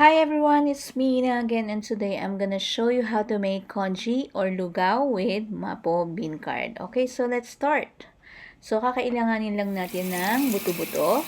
Hi everyone, it's me Ina again, and today I'm gonna show you how to make congee or lugaw with Mapo Beancurd. Okay, so let's start. So kakailanganin lang natin ng buto-buto,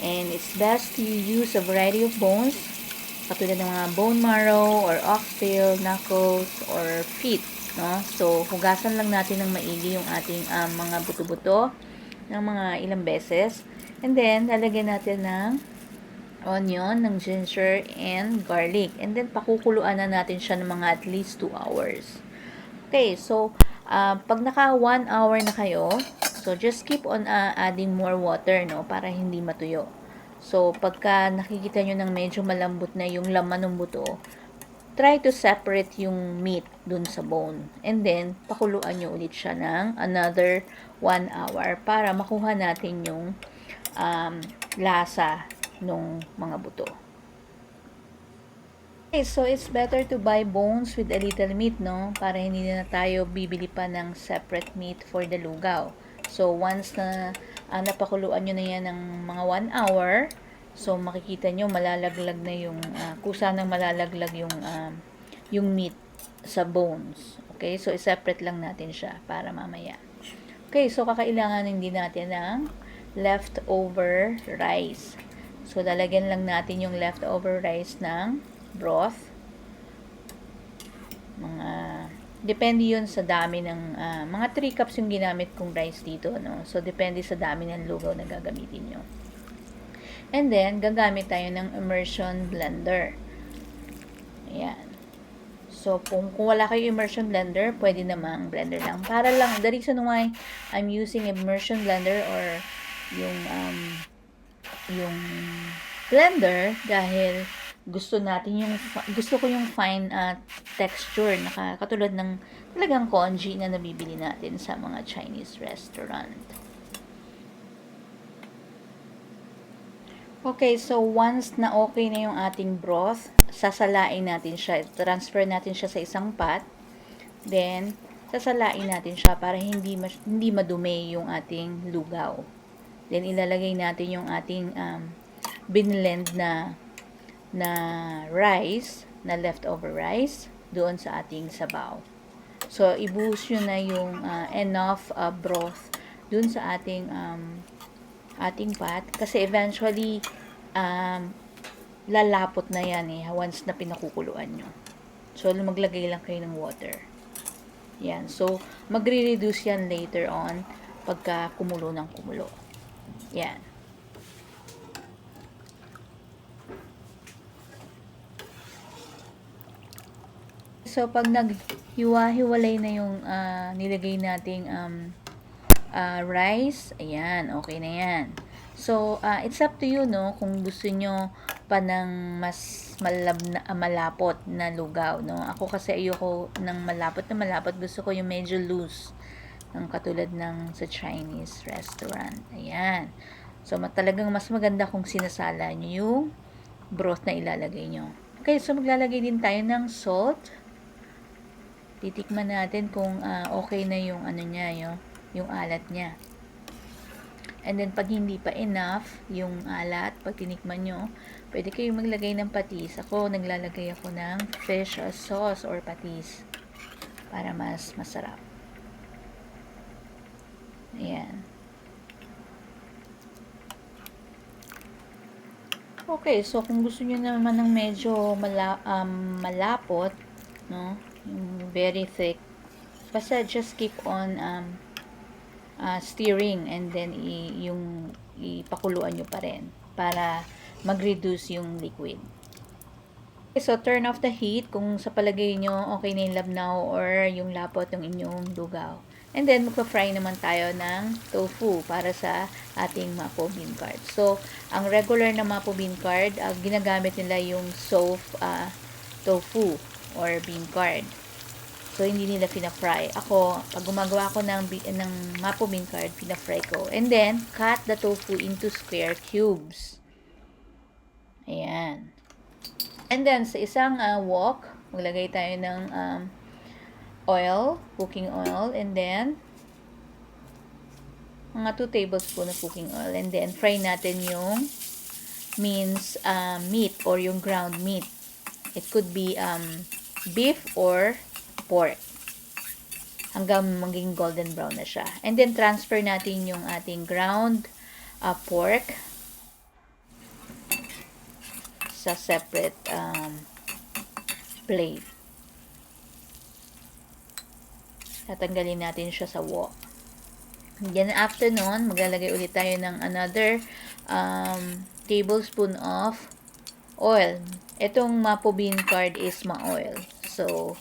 and it's best to use a variety of bones katulad ng mga bone marrow or oxtail, knuckles, or feet. No? So hugasan lang natin ng maigi yung ating mga buto-buto ng mga ilang beses, and then lalagyan natin ng onion, ng ginger, and garlic. And then, pakukuluan na natin siya ng mga at least 2 hours. Okay, so, pag naka 1 hour na kayo, so just keep on adding more water, no, para hindi matuyo. So, pagka nakikita nyo ng medyo malambot na yung laman ng buto, try to separate yung meat dun sa bone. And then, pakuluan nyo ulit siya ng another 1 hour para makuha natin yung lasa nung mga buto. Okay, so it's better to buy bones with a little meat, no? Para hindi na tayo bibili pa ng separate meat for the lugaw. So, once na napakuluan nyo na yan ng mga 1 hour, so makikita nyo malalaglag na yung, kusa nang malalaglag yung meat sa bones. Okay, so i-separate lang natin siya para mamaya. Okay, so kakailanganin din natin ng leftover rice. So, lalagyan lang natin yung leftover rice ng broth. Depende yun sa dami ng, mga 3 cups yung ginamit kong rice dito, no? So, depende sa dami ng lugaw na gagamitin nyo. And then, gagamit tayo ng immersion blender. Ayan. So, kung wala kayo immersion blender, pwede namang blender lang. Para lang, the reason why I'm using immersion blender or yung blender dahil gusto ko yung fine texture na katulad ng talagang congee na nabibili natin sa mga Chinese restaurant. Okay, so once na okay na yung ating broth, sasalain natin siya. Transfer natin siya sa isang pot. Then, sasalain natin siya para hindi madumi yung ating lugaw. Then, ilalagay natin yung ating binlend na rice, na leftover rice, doon sa ating sabaw. So, ibuhos nyo na yung enough broth doon sa ating pot. Kasi eventually, lalapot na yan once na pinakukuluan nyo. So, maglagay lang kayo ng water. Yan. So, magre-reduce yan later on pagka kumulo ng kumulo. Yan. So, pag naghiwa-hiwalay na yung nilagay nating rice, ayan, okay na yan. So, it's up to you, no, kung gusto nyo pa ng mas malapot na lugaw, no. Ako kasi ayoko ng malapot na malapot. Gusto ko yung medyo loose, ng katulad ng sa Chinese restaurant. Ayan. So, talagang mas maganda kung sinasala nyo yung broth na ilalagay nyo. Okay, so maglalagay din tayo ng salt. Titikman natin kung okay na yung yung alat niya. And then, pag hindi pa enough yung alat, pag tinikman nyo, pwede kayong maglagay ng patis. Ako, naglalagay ako ng fish sauce or patis para mas masarap. Ayan. Okay, so kung gusto nyo naman ng medyo malapot, no, yung very thick, basta just keep on stirring, and then ipakuluan nyo pa rin para mag-reduce yung liquid. Okay, so turn off the heat kung sa palagay nyo okay na yung labnaw or yung lapot ng inyong lugaw. And then, magpa-fry naman tayo ng tofu para sa ating Mapo Beancurd. So, ang regular na Mapo Beancurd, ginagamit nila yung soft tofu or beancurd. So, hindi nila pina-fry. Ako, pag gumagawa ko ng Mapo Beancurd, pina-fry ko. And then, cut the tofu into square cubes. Ayan. And then, sa isang wok, maglagay tayo ng oil, cooking oil, and then mga 2 tablespoon of cooking oil, and then fry natin yung means meat or yung ground meat. It could be beef or pork. Hanggang maging golden brown na siya. And then, transfer natin yung ating ground pork sa separate plate. Tatanggalin natin siya sa wok. Then, after nun, maglalagay ulit tayo ng another tablespoon of oil. Itong Mapo Beancurd is ma-oil. So,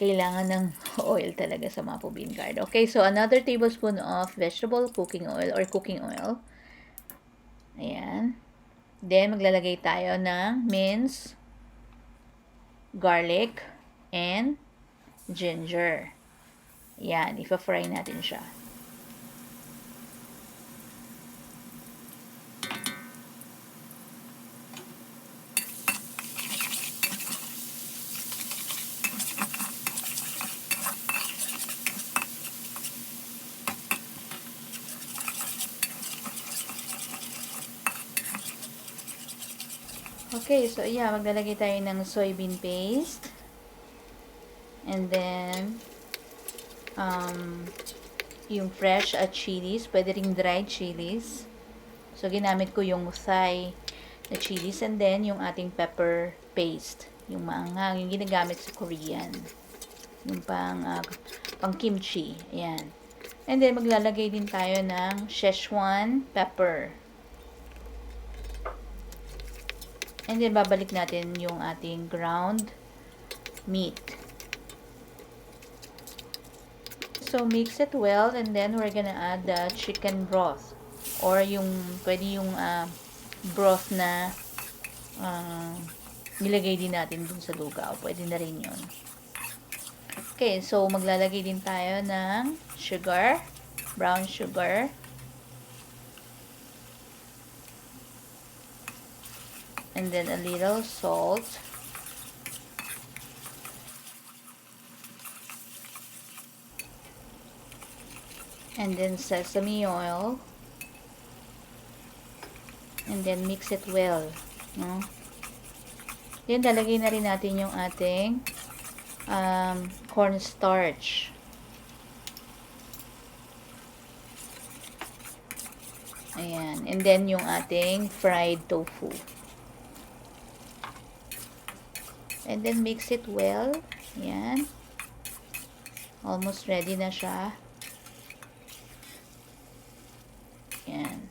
kailangan ng oil talaga sa Mapo Beancurd. Okay, so another tablespoon of vegetable cooking oil or cooking oil. Ayan. Then, maglalagay tayo ng minced garlic and ginger. Ayan, ipa-fry natin siya. Okay, so yeah, maglalagay tayo ng soybean paste. And then, yung fresh at chilies, pwede ring dried chilies. So, ginamit ko yung Thai na chilies. And then, yung ating pepper paste. Yung maanghang, yung ginagamit sa Korean. Yung pang kimchi. Ayan. And then, maglalagay din tayo ng Szechuan pepper. And then, babalik natin yung ating ground meat. So, mix it well, and then we're gonna add the chicken broth. Or pwede yung broth na nilagay din natin dun sa lugaw. Pwede na rin yun. Okay, so maglalagay din tayo ng sugar, brown sugar. And then a little salt. And then sesame oil. And then mix it well. No? Then lalagay na rin natin yung ating cornstarch. Ayan. And then yung ating fried tofu. And then mix it well. Ayan. Almost ready na siya. Ayan.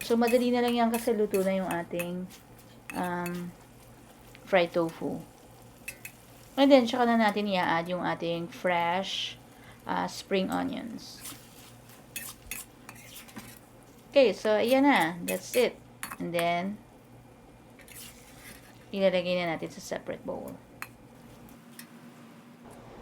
So, madali na lang yan kasi luto na yung ating fried tofu. And then, tsaka na natin i-add yung ating fresh spring onions. Okay, so, ayan na. That's it. And then, ilalagay na natin sa separate bowl.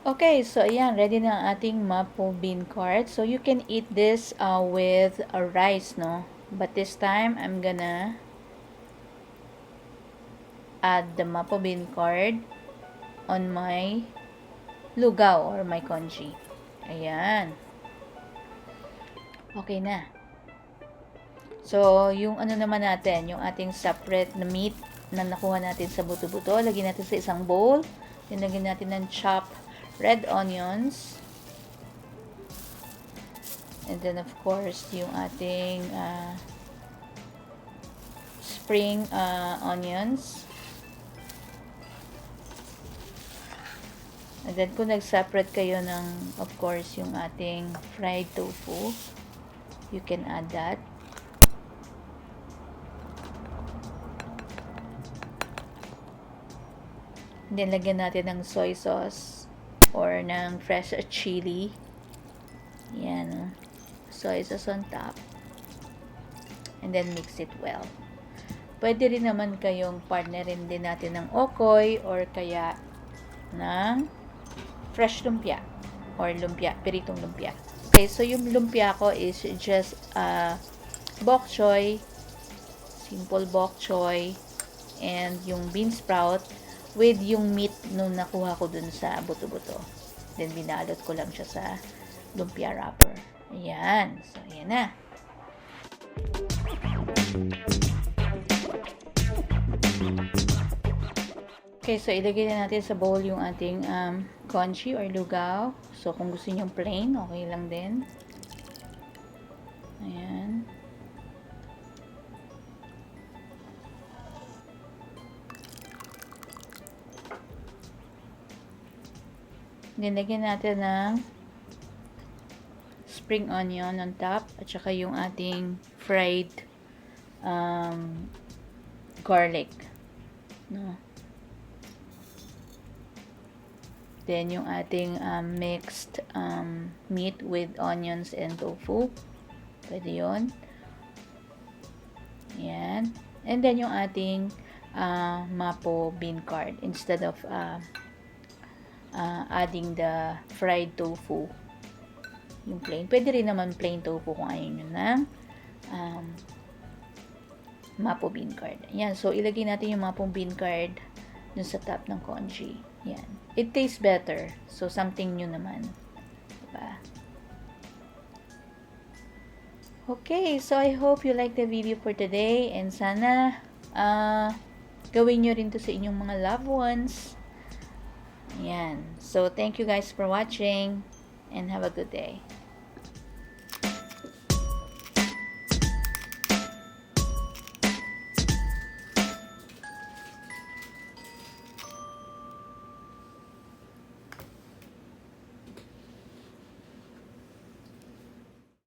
Okay, so, ayan. Ready na ang ating Mapo Beancurd. So, you can eat this with rice, no? But this time, I'm gonna add the Mapo Beancurd on my lugaw or my congee. Ayan. Okay na. So, yung ano naman natin, yung ating separate na meat na nakuha natin sa buto-buto, lagyan natin sa isang bowl. Then, lagyan natin ng chopped red onions. And then, of course, yung ating spring onions. And then, kung nag-separate kayo ng, of course, yung ating fried tofu, you can add that. And then, lagyan natin ng soy sauce or ng fresh chili. Yan. Soy sauce on top. And then, mix it well. Pwede rin naman kayong partnerin din natin ng okoy or kaya ng fresh lumpia or lumpia, piritong lumpia. Okay, so yung lumpia ko is just bok choy, simple bok choy, and yung bean sprout with yung meat nung nakuha ko dun sa buto-buto. Then, binalot ko lang siya sa lumpia wrapper. Ayan. So, ayan na. Okay, so ilagay na natin sa bowl yung ating congee or lugaw. So, kung gusto niyo plain, okay lang din. Ayan. Nilagyan natin ng spring onion on top at saka yung ating fried garlic. No? Then, yung ating mixed meat with onions and tofu. Pwede yun. Ayan. And then, yung ating Mapo Beancurd. Instead of adding the fried tofu. Yung plain. Pwede rin naman plain tofu kung ayaw nyo ng Mapo Beancurd. Ayan. So, ilagay natin yung Mapo Beancurd dun sa top ng congee. Yan. It tastes better. So, something new naman. Diba? Okay. So, I hope you like the video for today. And sana, gawin nyo rin to sa inyong mga loved ones. Yan. So, thank you guys for watching. And have a good day.